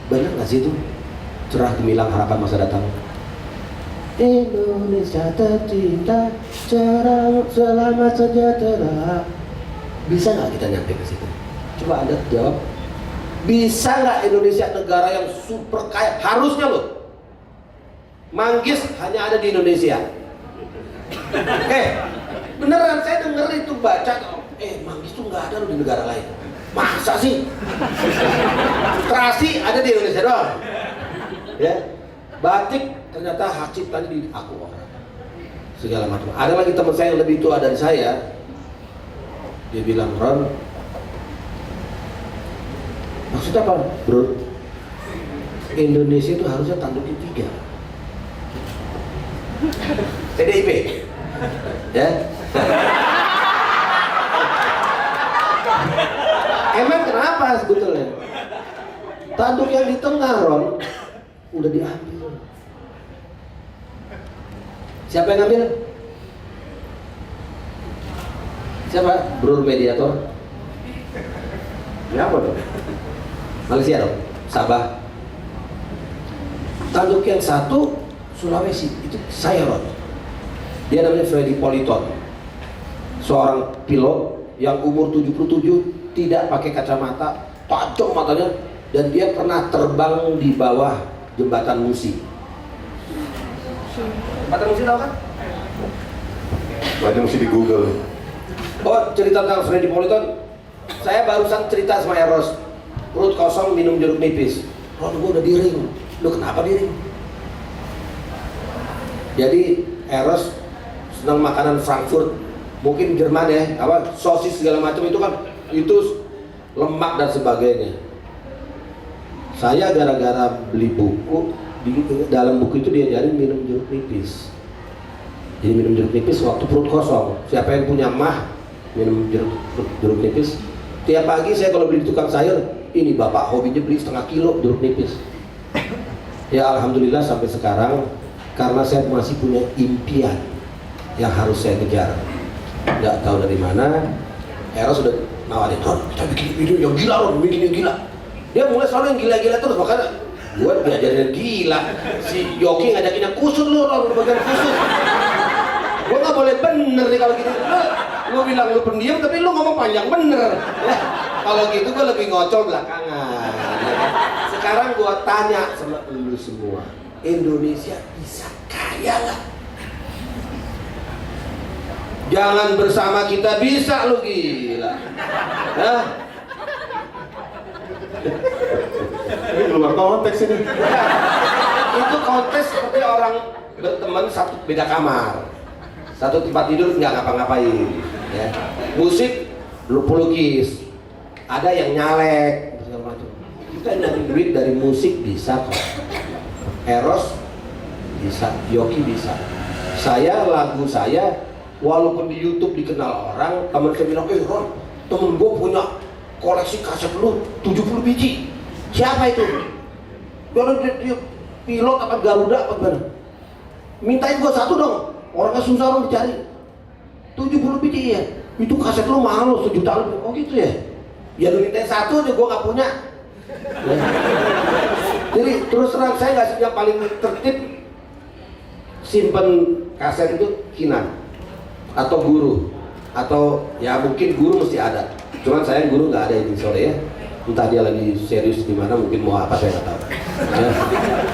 benar nggak sih itu cerah gemilang harapan masa datang? Indonesia tercinta cerah selamat sejahtera. Bisa nggak kita nyampe ke situ? Coba Anda jawab. Bisa nggak Indonesia negara yang super kaya? Harusnya loh. Manggis hanya ada di Indonesia. Beneran saya denger itu baca, manggis tuh nggak ada loh di negara lain. Masa sih? Terasi ada di Indonesia doang. Ya, batik ternyata hak ciptanya di aku orang. Segala macam. Ada lagi teman saya yang lebih tua dari saya. Dia bilang, Ron, maksudnya apa, bro? Indonesia itu harusnya tanduknya 3. PDIP, ya. Emang kenapa sebetulnya? Tanduk yang di tengah, Ron, udah diambil. Siapa yang ngambil? Siapa? Bro mediator? Ini apa dong? Malaysia dong? Sabah? Tanduk yang satu Sulawesi, itu saya Ron. Dia namanya Freddy Politon, seorang pilot yang umur 77, tidak pakai kacamata, tajam matanya, dan dia pernah terbang di bawah jembatan Musi. Jembatan Musi tahu kan? Banyak mesti di Google. Oh, cerita tentang Freddy Politon. Saya barusan cerita sama Eros, perut kosong minum jeruk nipis. Ron, gue udah di ring. Lu kenapa di ring? Jadi Eros senang makanan Frankfurt, mungkin Jerman ya, apa sosis segala macam itu kan itu lemak dan sebagainya. Saya gara-gara beli buku, di dalam buku itu diajarin minum jeruk nipis. Jadi minum jeruk nipis waktu perut kosong. Siapa yang punya mah minum jeruk nipis. Tiap pagi saya kalau beli di tukang sayur, ini bapak hobinya beli setengah kilo jeruk nipis. Ya alhamdulillah sampai sekarang, karena saya masih punya impian yang harus saya kejar. Nggak tahu dari mana, Eros sudah nawarin, Ron, kita bikin video yang gila, Ron, bikin yang gila. Dia mulai selalu yang gila-gila terus, makanya gue diajarin yang gila. Si Yoki ngajakin yang kusut lu, Ron, bagian kusut. Gue nggak boleh bener nih kalau gitu. Lu bilang lu pendiam, tapi lu ngomong panjang bener. Ya, kalau gitu gue lebih ngocol belakangan. Sekarang gue tanya sama lu semua, Indonesia bisa kaya nggak? Jangan bersama kita bisa, lu gila. Hah? Ini luar konteks ini. Itu konteks seperti orang berteman satu beda kamar, satu tempat tidur nggak ngapa-ngapain. Ya. Musik lu pelukis, ada yang nyalek, segala macam. Kita nyari duit dari musik bisa kok. Eros bisa, Yoki bisa. Saya lagu saya walaupun di YouTube dikenal orang, teman saya bilang, Ron, temen gue punya koleksi kaset lu 70 biji. Siapa itu? Dia pilot apa Garuda apa gimana? Mintain gue satu dong. Orangnya susah orang dicari. 70 biji ya. Itu kaset lu mahal lo, 1 juta lebih. Oh gitu ya? Ya lu mintain satu aja, gue gak punya. Ya. Jadi terus terang saya nggak, yang paling tertib simpen kaset itu Kinan atau Guru, atau ya mungkin Guru mesti ada. Cuman saya Guru nggak ada ini sore ya. Entah dia lagi serius di mana, mungkin mau apa saya nggak tahu. Ya.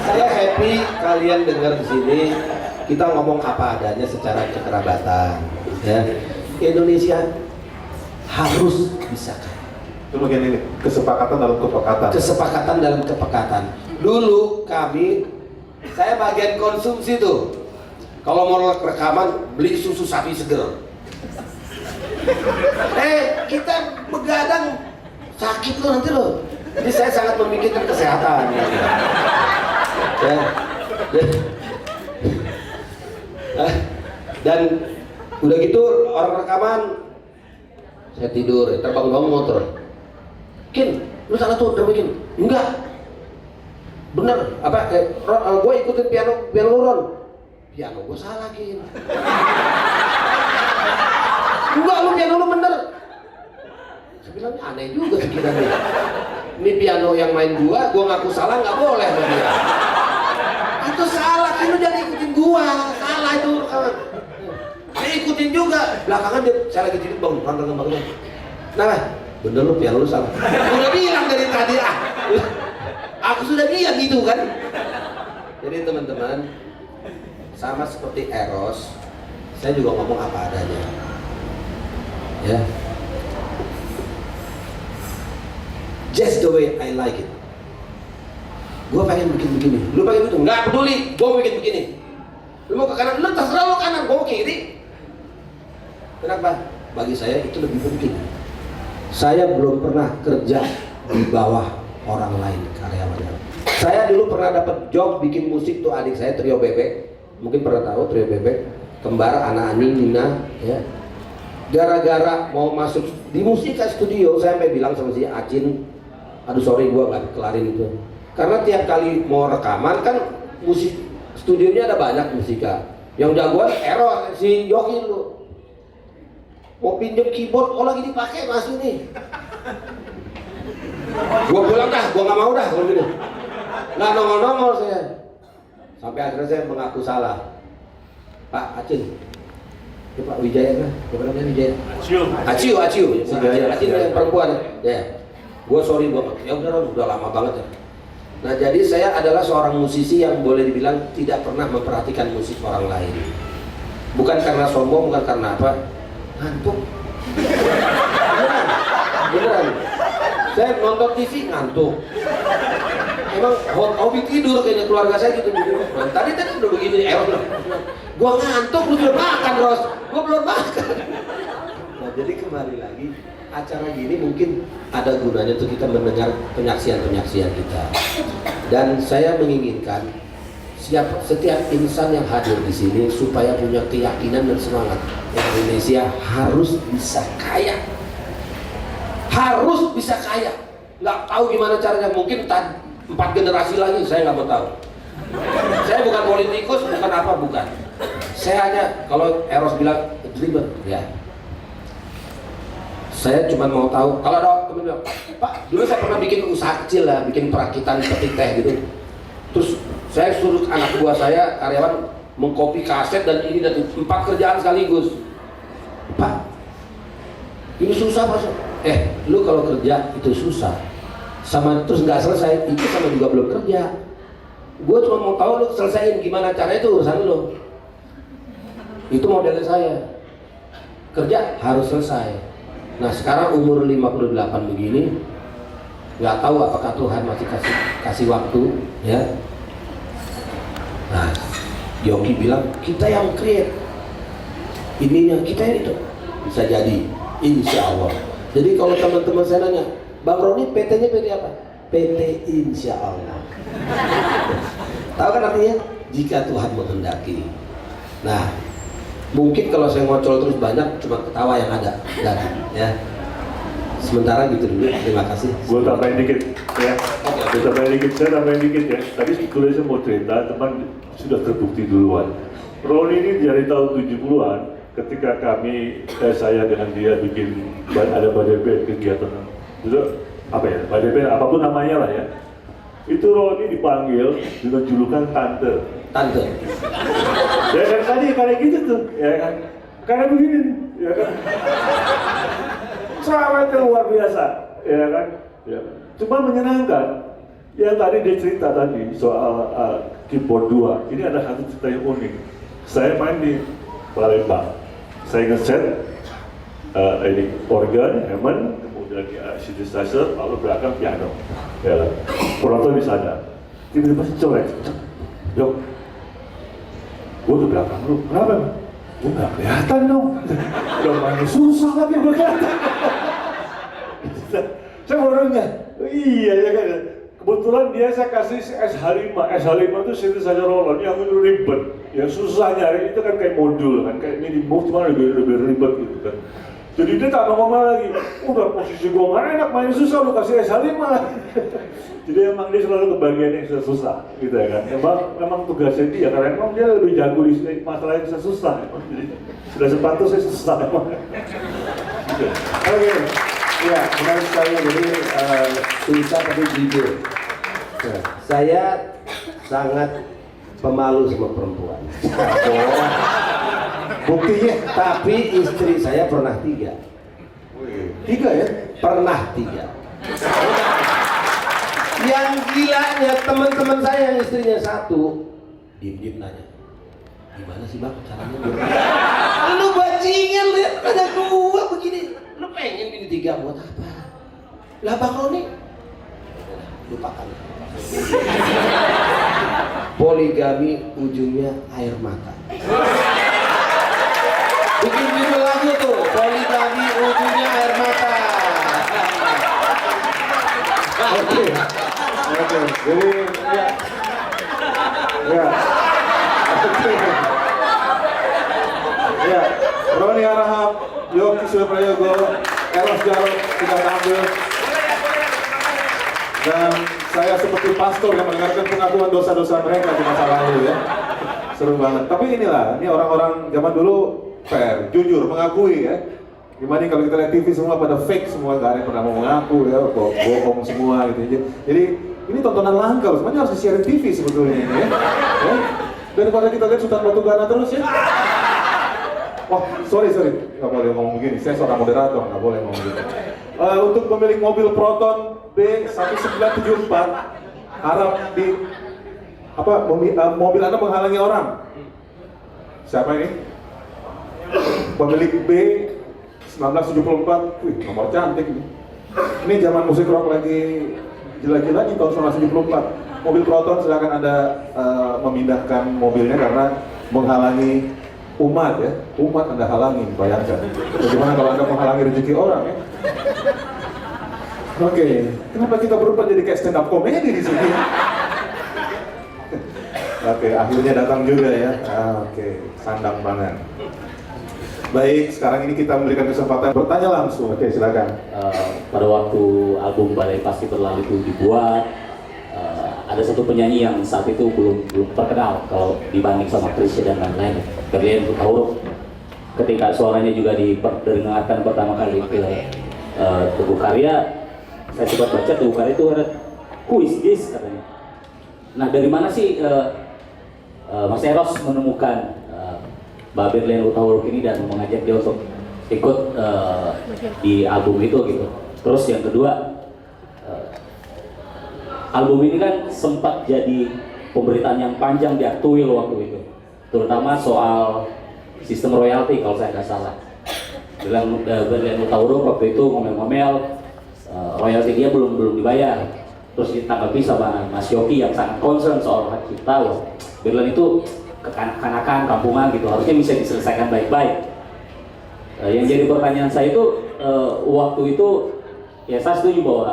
Saya happy kalian dengar di sini. kita ngomong apa adanya secara kekerabatan. Ya, Indonesia harus bisa kaya. Itu bagian ini, kesepakatan dalam kepekatan. Kesepakatan dalam kepekatan. Dulu saya bagian konsumsi tuh. Kalau mau rekaman, beli susu sapi seger. Kita begadang, sakit loh nanti loh. Jadi saya sangat memikirkan kesehatan. Ya. Dan udah gitu orang rekaman, saya tidur, terbangun motor. Kin, lu salah tuh, udah bikin. Enggak. Bener, gue ikutin piano Ron. Piano gue salah, Kin. Enggak, lu piano lu bener. Saya bilang, aneh juga pikirannya. Ini piano yang main gua ngaku salah, nggak boleh sama dia. Itu salah, Kin, lu jangan ikutin gua. Salah itu, kawan. Dia ikutin juga. Belakangan saya lagi tidur, bangun. Nah, bener lu piano lu salah. Udah bilang dari tadi, aku sudah bilang gitu kan. Jadi teman-teman, sama seperti Eros, saya juga ngomong apa adanya. Ya, just the way I like it. Gue pengen bikin begini, lu pengen itu, nggak peduli. Gue mau bikin begini. Lu mau ke kanan, lu terserah lu kanan, gue mau kiri. Kenapa? Bagi saya itu lebih penting. Saya belum pernah kerja di bawah orang lain karyawannya. Saya dulu pernah dapat job bikin musik tuh, adik saya Trio Bebek, mungkin pernah tahu Trio Bebek, kembar anak Ani, Nina, ya. Gara-gara mau masuk di musika studio, saya sampai bilang sama si Acin, aduh sorry gua nggak kelarin itu. Karena tiap kali mau rekaman kan musik studionya ada banyak musika. Yang jagoan Eros, si Yogi lu. Mau pinjem keyboard, lagi dipakai masih nih. Gua bilang dah, gua nggak mau dah kalau gitu. Nggak nongol-nongol saya. Sampai akhirnya saya mengaku salah. Pak Acin, ya Pak Wijaya kan? Siapa namanya Wijaya? Aciu. Acin yang perempuan. Ya. Gua sorry banget. Ya udah lama banget ya. Nah, jadi saya adalah seorang musisi yang boleh dibilang tidak pernah memperhatikan musik orang lain. Bukan karena sombong, bukan karena apa. Ngantuk. Beneran. Saya nonton TV ngantuk. Emang hobi tidur kayaknya keluarga saya gitu. Nah, tadi udah begini, bilang, gua ngantuk, lu belum makan, Ros. Gua belum makan. Nah, jadi kembali lagi, acara gini mungkin ada gunanya untuk kita mendengar penyaksian-penyaksian kita. Dan saya menginginkan setiap insan yang hadir di sini supaya punya keyakinan dan semangat. Indonesia harus bisa kaya. Harus bisa kaya. Nggak tahu gimana caranya, mungkin 4 generasi lagi saya nggak mau tahu. Saya bukan politikus, bukan apa, bukan. Saya hanya, kalau Eros bilang dreamer, ya. Saya cuma mau tahu, kalau ada temen bilang, Pak, dulu saya pernah bikin usaha kecil lah, bikin perakitan peti teh gitu. Terus saya suruh anak buah saya, karyawan, mengkopi kaset dan ini dan 4 kerjaan sekaligus. Pak, ini susah Pak. Lu kalau kerja itu susah, sama terus nggak selesai, itu sama juga belum kerja. Gue cuma mau tahu lu selesaiin gimana caranya, itu urusan lu. Itu modelnya saya. Kerja harus selesai. Nah sekarang umur 58 begini, nggak tahu apakah Tuhan masih kasih waktu, ya. Nah, Yogi bilang kita yang create, ininya kita yang itu bisa jadi, insya Allah. Jadi kalau teman-teman saya nanya, Bang Roni PT-nya PT apa? PT Insya Allah. Tahu kan artinya? Jika Tuhan menghendaki. Nah, mungkin kalau saya ngocol terus banyak, cuma ketawa yang ada. Dan, ya. Sementara gitu dulu. Terima kasih. Gue tambahin dikit, ya. Saya tambahin dikit ya. Tadi sebetulnya saya mau cerita, teman sudah terbukti duluan. Roni ini dari tahun 70-an, ketika saya dengan dia bikin ada badai kegiatan itu apa ya, badai apapun namanya lah ya, itu Roni dipanggil dengan julukan tante. Ya kan, tadi kayak gitu tuh, ya kan, karena begini, ya kan, ceramahnya luar biasa, ya kan, ya. Cuma menyenangkan. Yang tadi dia cerita tadi soal keyboard 2, ini ada satu cerita yang unik. Saya main di Palembang, saya ngeset ini organ, Hammond, kemudian synthesizer, lalu belakang piano. Ya, penonton bisa ada. Tiba-tiba colek, Jok, gue di belakang lu, kenapa? Gue nggak kelihatan dong. Udah main susah tapi gue kelihatan. Saya mau nanya, iya ya kan. Kebetulan dia saya kasih SH5 itu synthesizer roller yang ribet, yang susah nyari, itu kan kayak modul kan, kayak MIDI-Moog cuma lebih ribet gitu kan. Jadi dia tak ngomong lagi, udah posisi gue nggak enak, main susah, lu kasih SH5 lagi. Jadi emang dia selalu kebagian yang susah gitu ya kan. Emang tugasnya dia, karena emang dia lebih jago di masalah yang susah. Jadi sudah sepatutnya susah emang. Oke, ya menarik sekali. Jadi Susah tapi jujur. Saya sangat pemalu sama perempuan. buktinya Tapi istri saya pernah 3. 3 ya. Pernah 3. Yang gilanya teman-teman saya yang istrinya 1, diem-diem nanya, gimana sih bang caranya? Lu bajingan lihat ada gua begini, lu pengen bini 3 buat apa? Lah bang Roni, lupakan. Poligami ujungnya air mata. Bikin judul lagu tuh, poligami ujungnya air mata. Oke. Jadi ya. Oke. Ya, Roni Harahap, Yogi Suprayogo, Eros Jarot sudah tampil. Dan saya seperti pastor yang mendengarkan pengakuan dosa-dosa mereka di masa lalu ya. Seru banget. Tapi inilah, ini orang-orang zaman dulu fair, jujur, mengakui ya. Gimana kalau kita lihat TV semua pada fake semua, gak ada yang pernah mau mengaku ya, bohong semua gitu. Jadi ini tontonan langka, semuanya harus di-share TV sebetulnya ini ya. Daripada kita lihat Sultan Batugana terus ya. Wah, sorry, nggak boleh ngomong begini. Saya seorang moderator, nggak boleh ngomong begini. Untuk pemilik mobil Proton B1974, harap di mobil Anda menghalangi orang. Siapa ini? Pemilik B1974, wih, nomor cantik nih. Ini zaman musik rock lagi gila-gilanya tahun 1974. Mobil Proton silakan Anda memindahkan mobilnya karena menghalangi umat ya. Umat Anda halangi, bayangkan. Bagaimana kalau Anda menghalangi rezeki orang ya? Oke, kenapa kita berubah jadi kayak stand up comedy di sini? Oke, akhirnya datang juga ya. Oke, sandang banget. Baik, sekarang ini kita memberikan kesempatan bertanya langsung. Oke, silakan. Pada waktu album Badai Pasti Berlalu itu dibuat, ada satu penyanyi yang saat itu belum terkenal kalau dibanding sama Chrisye dan lain-lain, Berlian Huruf. Ketika suaranya juga diperdengarkan pertama kali ke Teguh Karya, saya sempat baca Teguh Karya itu ada kuis katanya. Nah, dari mana sih Mas Eros menemukan Mbak Berlian Huruf ini dan mengajak dia untuk ikut di album itu gitu? Terus yang kedua, album ini kan sempat jadi pemberitaan yang panjang di Aktuil waktu itu, terutama soal sistem royalti kalau saya nggak salah. Bilang Berlian Huruf waktu itu ngomel-ngomel royalti dia belum dibayar. Terus ditanggapi sama Mas Yogi yang sangat concern soal hak cipta loh. Berlian itu kekanak-kanakan, kampungan gitu, harusnya bisa diselesaikan baik-baik. Yang jadi pertanyaan saya itu waktu itu ya saya setuju bahwa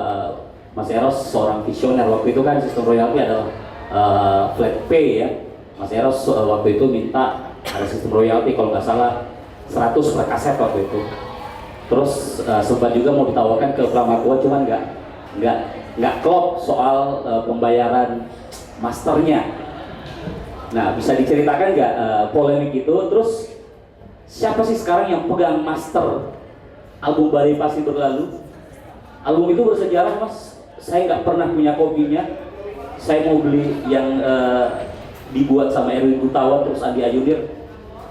Mas Eros seorang visioner. Waktu itu kan sistem royalti adalah flat pay ya. Mas Eros waktu itu minta ada sistem royalti kalau nggak salah 100 per kaset waktu itu. Terus sempat juga mau ditawarkan ke Pramakua, cuman nggak klop soal pembayaran masternya. Nah, bisa diceritakan nggak polemik itu? Terus siapa sih sekarang yang pegang master album Badai Pasti Berlalu? Album itu bersejarah, Mas. Saya nggak pernah punya kopinya. Saya mau beli yang dibuat sama Erwin Gutawa terus Andi Ayudir,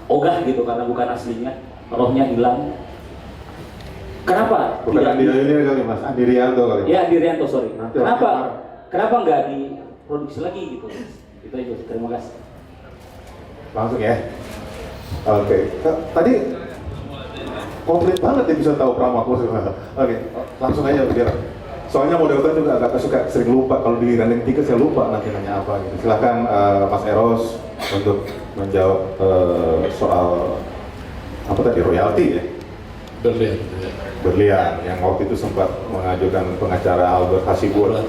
ogah gitu karena bukan aslinya, rohnya hilang. Kenapa? Bukan Andi Ayudir kali Mas, Andi Rianto kali. Ya, Andi Rianto, sorry. Nanti Kenapa nggak diproduksi lagi gitu? Itu aja, terima kasih. Langsung ya. Oke, tadi komplit banget ya bisa tahu Pramakos. Oke, langsung aja biar. Soalnya moderator juga agak suka sering lupa kalau di running ticket saya lupa nanti nanya apa gitu. Silahkan Mas Eros untuk menjawab soal apa tadi royalti ya? Berlian yang waktu itu sempat mengajukan pengacara Albert Hasibuan.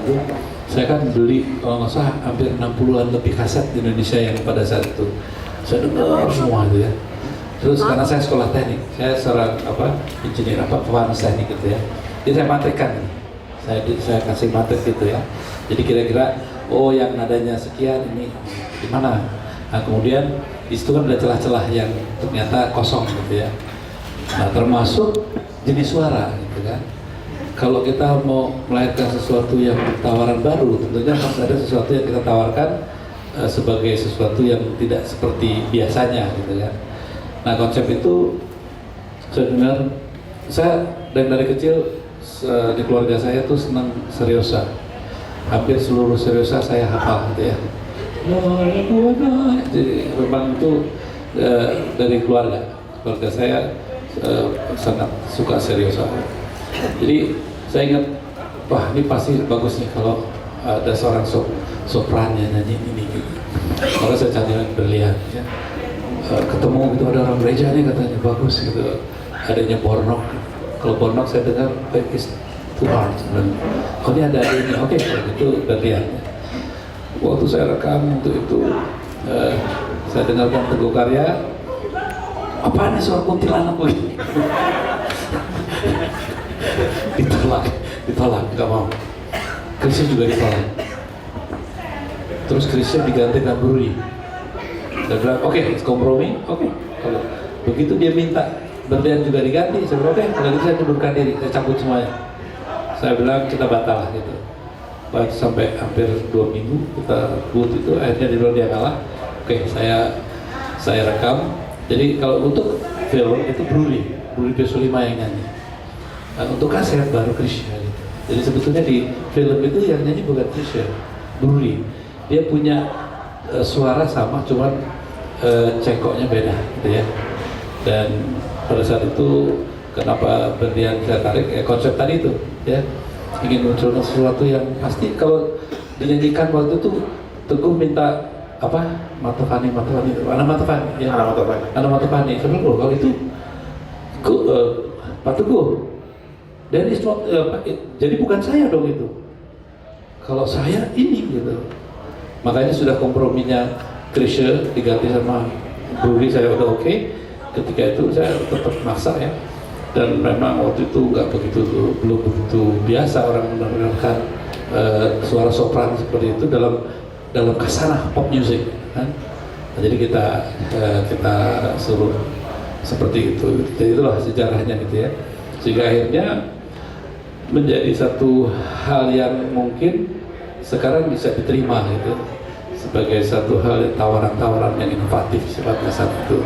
Saya kan beli kalau nggak salah hampir 60-an lebih kaset di Indonesia yang pada saat itu saya dengar semua itu ya. Terus karena saya sekolah teknik, saya seorang engineer pewarna teknik gitu ya. Jadi saya matrikan, saya kasih matrik gitu ya. Jadi kira-kira yang nadanya sekian ini gimana? Nah kemudian di situ kan ada celah-celah yang ternyata kosong gitu ya. Nah termasuk jenis suara gitu kan. Kalau kita mau melahirkan sesuatu yang tawaran baru, tentunya harus ada sesuatu yang kita tawarkan sebagai sesuatu yang tidak seperti biasanya gitu kan. Nah konsep itu saya dengar, saya dari kecil di keluarga saya tuh senang seriosa. Hampir seluruh seriosa saya hafal gitu ya. Jadi memang itu dari keluarga saya sangat suka seriosa. Jadi saya ingat, wah ini pasti bagus nih kalau ada seorang sopran yang nyanyi ini gitu. Kalau saya cari berlian ya. Ketemu gitu ada orang gereja nih katanya bagus gitu. Adanya Bornok. Kalau Bornok saya dengar back is too hard. Oh ini ada ini, oke itu berlian. Waktu saya rekam untuk itu saya dengarkan Teguh Karya. Apaan nih suara kuntilanak gue? ditolak, nggak mau. Krisnya juga ditolak. Terus Krisnya digantikan Bruri. Saya bilang, oke, kompromi, oke. Kalau begitu dia minta berlian juga diganti, saya bilang, oke, kalau gitu saya mundurkan diri, saya cabut semuanya. Saya bilang kita batal gitu. Sampai hampir 2 minggu kita buat itu, akhirnya di luar dia kalah. Oke, saya rekam. Jadi kalau untuk film itu Bruri Besulima yang nyanyi. Nah, untuk kaset baru Krisya gitu. Jadi sebetulnya di film itu yang nyanyi bukan Krisya, Bruri. Dia punya suara sama, cuman cengkoknya beda gitu ya. Dan pada saat itu kenapa berlian saya tarik konsep tadi itu ya, ingin munculkan sesuatu yang pasti. Kalau dinyanyikan waktu itu Teguh minta Matafani, Ana Matafani. Sebenarnya kalau itu Pak Teguh, dan jadi bukan saya dong itu. Kalau saya ini gitu. Makanya sudah komprominya Krisya diganti sama Bruri, saya udah oke. Ketika itu saya tetap maksa ya. Dan memang waktu itu belum begitu biasa orang mendengarkan suara sopran seperti itu dalam kasanah pop music kan. Nah, jadi kita suruh seperti itu. Jadi itulah sejarahnya gitu ya. Sehingga akhirnya menjadi satu hal yang mungkin sekarang bisa diterima gitu sebagai satu hal tawaran-tawaran yang inovatif sifatnya saat itu.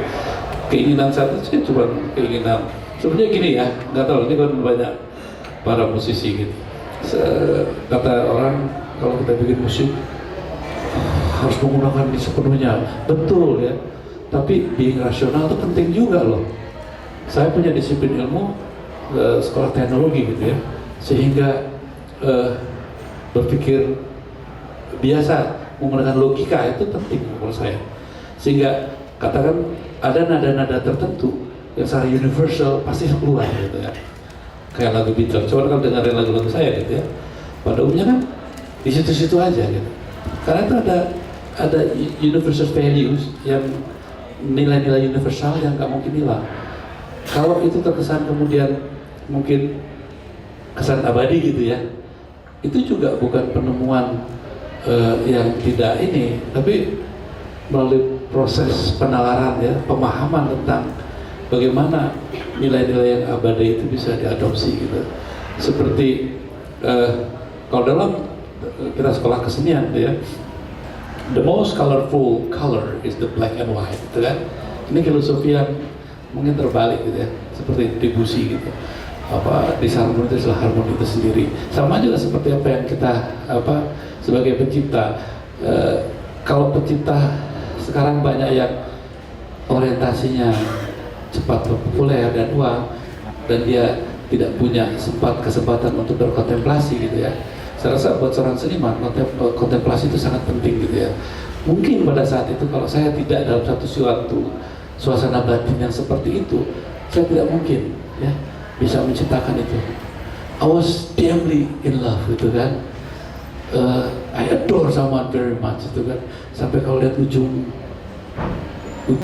Keinginan saat itu cuma keinginan sebenarnya gini ya, nggak tahu ini kan banyak para musisi gitu. Kata orang kalau kita bikin musik harus menggunakan ini sepenuhnya, betul ya. Tapi being rasional itu penting juga loh. Saya punya disiplin ilmu sekolah teknologi gitu ya, sehingga berpikir biasa menggunakan logika itu penting menurut saya. Sehingga katakan ada nada-nada tertentu yang secara universal pasti keluar gitu ya. Kayak lagu Beatles, coba kalau dengerin lagu-lagu saya gitu ya. Pada umumnya kan di situ-situ aja gitu. Karena itu ada universal values yang nilai-nilai universal yang nggak mungkin hilang. Kalau itu terkesan kemudian mungkin kesan abadi gitu ya, itu juga bukan penemuan yang tidak ini, tapi melalui proses penalaran ya, pemahaman tentang bagaimana nilai-nilai yang abadi itu bisa diadopsi gitu. Seperti kalau dalam kita sekolah kesenian ya, the most colorful color is the black and white gitu kan. Ini filosofi yang mungkin terbalik gitu ya, seperti Debussy gitu. Disharmoni itu adalah harmoni itu sendiri. Sama juga seperti apa yang kita sebagai pencipta. Kalau pencipta sekarang banyak yang orientasinya cepat populer dan uang, dan dia tidak punya kesempatan untuk berkontemplasi gitu ya. Saya rasa buat seorang seniman kontemplasi itu sangat penting gitu ya. Mungkin pada saat itu kalau saya tidak dalam suatu suasana batin yang seperti itu, saya tidak mungkin ya bisa menciptakan itu. I was deeply in love gitu kan. I adore someone very much itu kan. Sampai kalau lihat ujung